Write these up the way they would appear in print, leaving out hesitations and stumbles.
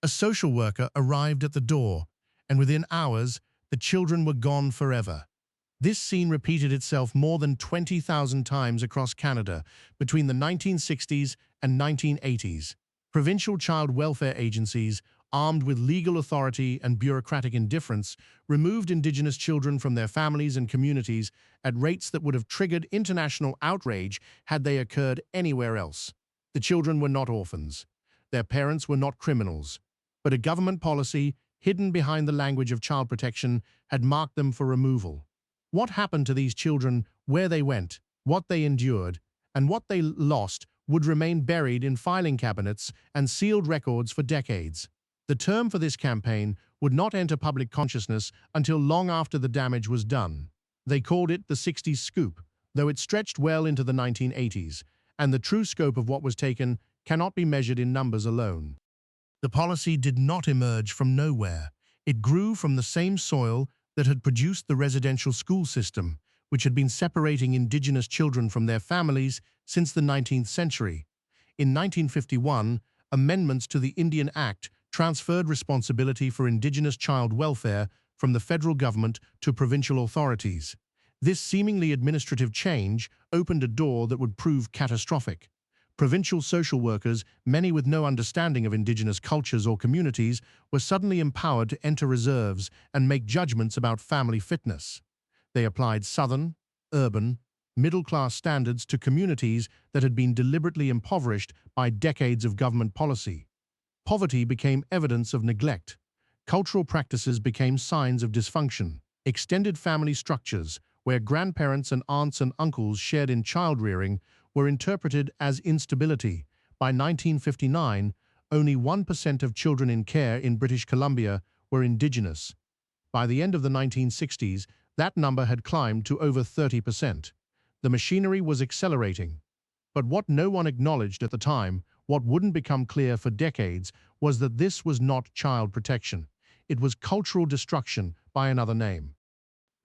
A social worker arrived at the door, and within hours, the children were gone forever. This scene repeated itself more than 20,000 times across Canada between the 1960s and 1980s. Provincial child welfare agencies, armed with legal authority and bureaucratic indifference, removed Indigenous children from their families and communities at rates that would have triggered international outrage had they occurred anywhere else. The children were not orphans. Their parents were not criminals. But a government policy, hidden behind the language of child protection, had marked them for removal. What happened to these children, where they went, what they endured, and what they lost would remain buried in filing cabinets and sealed records for decades. The term for this campaign would not enter public consciousness until long after the damage was done. They called it the 60s Scoop, though it stretched well into the 1980s, and the true scope of what was taken cannot be measured in numbers alone. The policy did not emerge from nowhere. It grew from the same soil that had produced the residential school system, which had been separating Indigenous children from their families since the 19th century. In 1951, amendments to the Indian Act transferred responsibility for Indigenous child welfare from the federal government to provincial authorities. This seemingly administrative change opened a door that would prove catastrophic. Provincial social workers, many with no understanding of Indigenous cultures or communities, were suddenly empowered to enter reserves and make judgments about family fitness. They applied Southern, urban, middle-class standards to communities that had been deliberately impoverished by decades of government policy. Poverty became evidence of neglect. Cultural practices became signs of dysfunction. Extended family structures, where grandparents and aunts and uncles shared in child-rearing, were interpreted as instability. By 1959, only 1% of children in care in British Columbia were Indigenous. By the end of the 1960s, that number had climbed to over 30%. The machinery was accelerating. But what no one acknowledged at the time, what wouldn't become clear for decades, was that this was not child protection. It was cultural destruction by another name.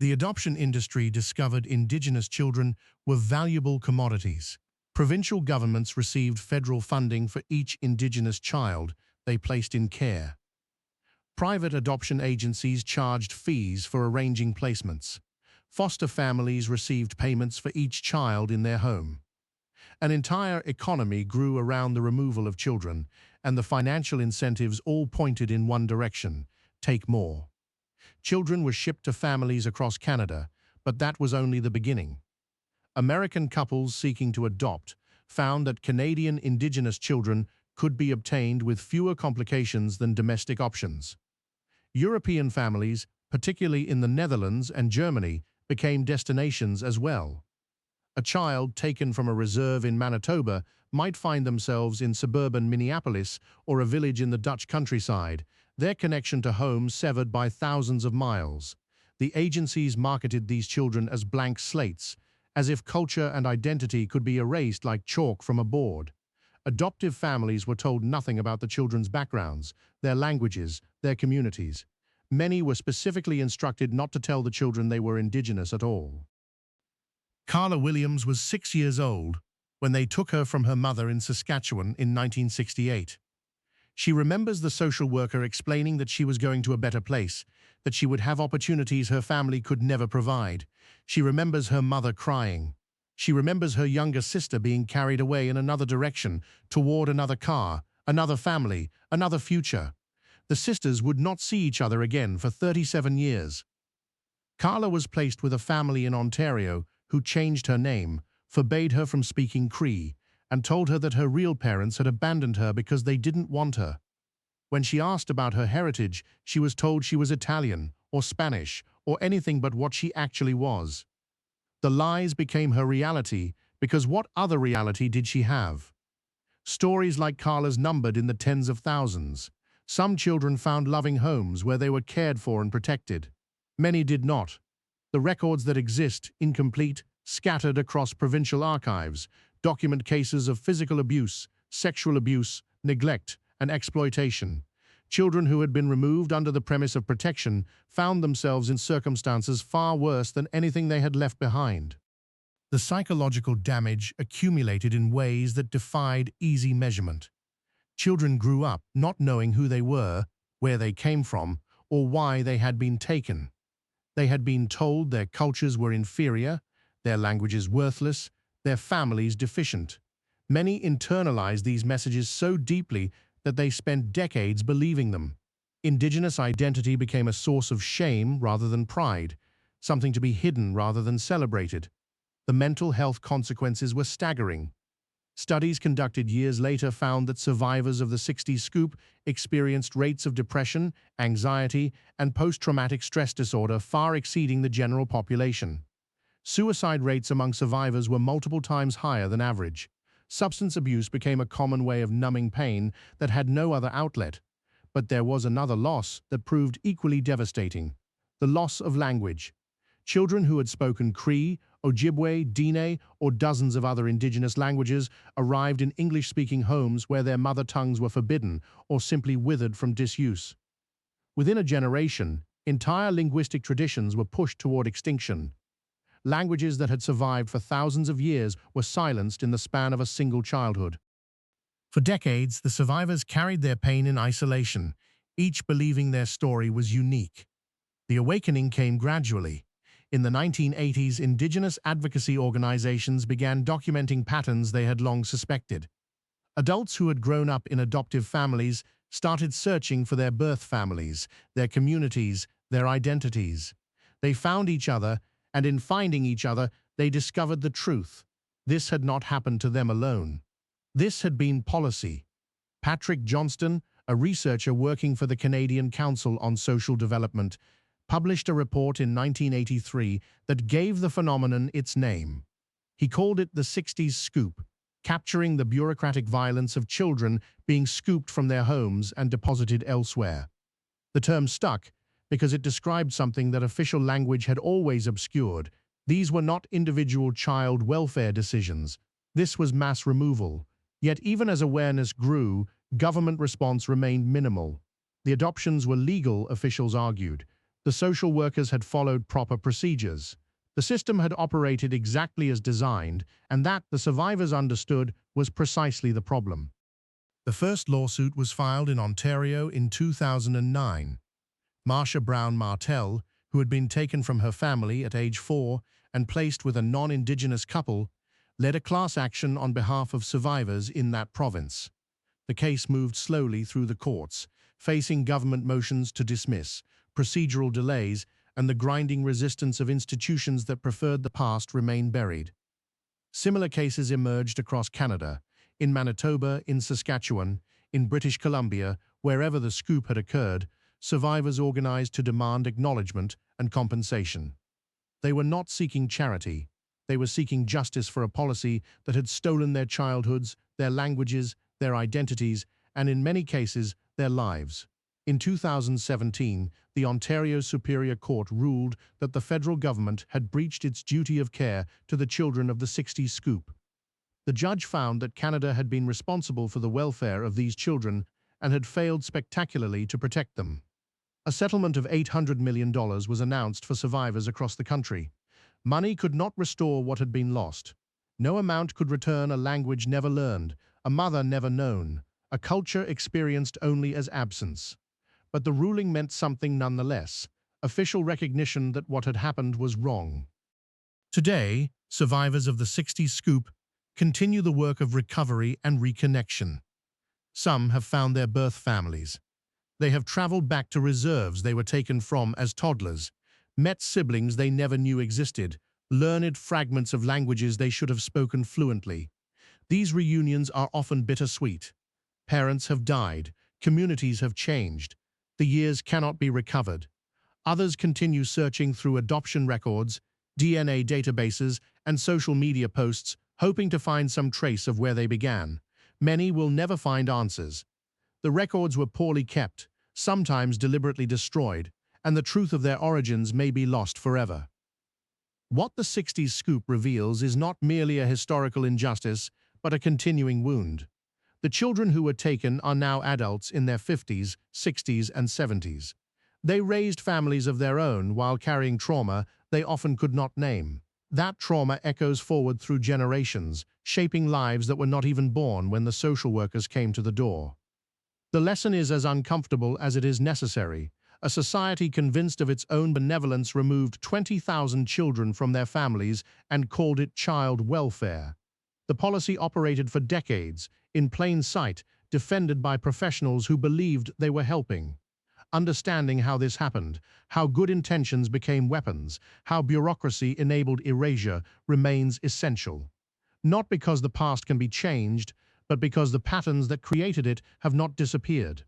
The adoption industry discovered Indigenous children were valuable commodities. Provincial governments received federal funding for each Indigenous child they placed in care. Private adoption agencies charged fees for arranging placements. Foster families received payments for each child in their home. An entire economy grew around the removal of children, and the financial incentives all pointed in one direction: take more. Children were shipped to families across Canada, but that was only the beginning. American couples seeking to adopt found that Canadian Indigenous children could be obtained with fewer complications than domestic options. European families, particularly in the Netherlands and Germany, became destinations as well. A child taken from a reserve in Manitoba might find themselves in suburban Minneapolis or a village in the Dutch countryside, their connection to home severed by thousands of miles. The agencies marketed these children as blank slates, as if culture and identity could be erased like chalk from a board. Adoptive families were told nothing about the children's backgrounds, their languages, their communities. Many were specifically instructed not to tell the children they were Indigenous at all. Carla Williams was 6 years old when they took her from her mother in Saskatchewan in 1968. She remembers the social worker explaining that she was going to a better place, that she would have opportunities her family could never provide. She remembers her mother crying. She remembers her younger sister being carried away in another direction, toward another car, another family, another future. The sisters would not see each other again for 37 years. Carla was placed with a family in Ontario who changed her name, forbade her from speaking Cree, and told her that her real parents had abandoned her because they didn't want her. When she asked about her heritage, she was told she was Italian or Spanish or anything but what she actually was. The lies became her reality because what other reality did she have? Stories like Carla's numbered in the tens of thousands. Some children found loving homes where they were cared for and protected. Many did not. The records that exist, incomplete, scattered across provincial archives, document cases of physical abuse, sexual abuse, neglect, and exploitation. Children who had been removed under the premise of protection found themselves in circumstances far worse than anything they had left behind. The psychological damage accumulated in ways that defied easy measurement. Children grew up not knowing who they were, where they came from, or why they had been taken. They had been told their cultures were inferior, their languages worthless, their families deficient. Many internalized these messages so deeply that they spent decades believing them. Indigenous identity became a source of shame rather than pride, something to be hidden rather than celebrated. The mental health consequences were staggering. Studies conducted years later found that survivors of the 60s scoop experienced rates of depression, anxiety, and post-traumatic stress disorder far exceeding the general population. Suicide rates among survivors were multiple times higher than average. Substance abuse became a common way of numbing pain that had no other outlet. But there was another loss that proved equally devastating: the loss of language. Children who had spoken Cree, Ojibwe, Dine, or dozens of other indigenous languages arrived in English-speaking homes where their mother tongues were forbidden or simply withered from disuse. Within a generation, entire linguistic traditions were pushed toward extinction. Languages that had survived for thousands of years were silenced in the span of a single childhood. For decades, the survivors carried their pain in isolation, each believing their story was unique. The awakening came gradually. In the 1980s, Indigenous advocacy organizations began documenting patterns they had long suspected. Adults who had grown up in adoptive families started searching for their birth families, their communities, their identities. They found each other, and in finding each other, they discovered the truth. This had not happened to them alone. This had been policy. Patrick Johnston, a researcher working for the Canadian Council on Social Development, published a report in 1983 that gave the phenomenon its name. He called it the 60s Scoop, capturing the bureaucratic violence of children being scooped from their homes and deposited elsewhere. The term stuck because it described something that official language had always obscured. These were not individual child welfare decisions. This was mass removal. Yet even as awareness grew, government response remained minimal. The adoptions were legal, officials argued. The social workers had followed proper procedures. The system had operated exactly as designed, and that, the survivors understood, was precisely the problem. The first lawsuit was filed in Ontario in 2009. Marsha Brown Martell, who had been taken from her family at age 4 and placed with a non-Indigenous couple, led a class action on behalf of survivors in that province. The case moved slowly through the courts, facing government motions to dismiss, procedural delays, and the grinding resistance of institutions that preferred the past remain buried. Similar cases emerged across Canada, in Manitoba, in Saskatchewan, in British Columbia, wherever the scoop had occurred. Survivors organized to demand acknowledgement and compensation. They were not seeking charity. They were seeking justice for a policy that had stolen their childhoods, their languages, their identities, and in many cases, their lives. In 2017, the Ontario Superior Court ruled that the federal government had breached its duty of care to the children of the 60s scoop. The judge found that Canada had been responsible for the welfare of these children and had failed spectacularly to protect them. A settlement of $800 million was announced for survivors across the country. Money could not restore what had been lost. No amount could return a language never learned, a mother never known, a culture experienced only as absence. But the ruling meant something nonetheless: official recognition that what had happened was wrong. Today, survivors of the 60s scoop continue the work of recovery and reconnection. Some have found their birth families. They have traveled back to reserves they were taken from as toddlers, met siblings they never knew existed, learned fragments of languages they should have spoken fluently. These reunions are often bittersweet. Parents have died, communities have changed. The years cannot be recovered. Others continue searching through adoption records, DNA databases, and social media posts, hoping to find some trace of where they began. Many will never find answers. The records were poorly kept, sometimes deliberately destroyed, and the truth of their origins may be lost forever. What the 60s scoop reveals is not merely a historical injustice, but a continuing wound. The children who were taken are now adults in their 50s, 60s, and 70s. They raised families of their own while carrying trauma they often could not name. That trauma echoes forward through generations, shaping lives that were not even born when the social workers came to the door. The lesson is as uncomfortable as it is necessary. A society convinced of its own benevolence removed 20,000 children from their families and called it child welfare. The policy operated for decades, in plain sight, defended by professionals who believed they were helping. Understanding how this happened, how good intentions became weapons, how bureaucracy enabled erasure remains essential. Not because the past can be changed, but because the patterns that created it have not disappeared.